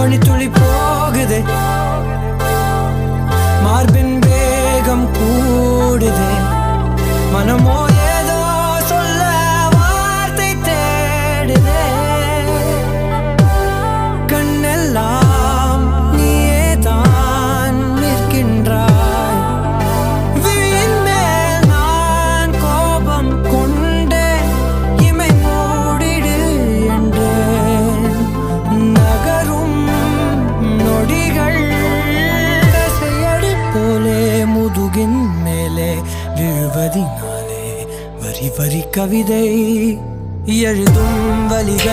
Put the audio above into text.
மணித்துளி போகுதே, மார்பின் வேகம் கூடுதே, மனமோ ஏதோ சொல்ல வார்த்தை தேடுதே. கண்ணெல்லாம் நீயே தான் நிற்கின்றாய், விழியின் மேல் நான் கோபம் கொண்டே இமை மூடிடு என்றேன். நகரும் நொடிகள் தசையடி போலே முதுகின் மேலே விழுவதினாலே வரி வரி கவிதை எழுதும் வலிகள்.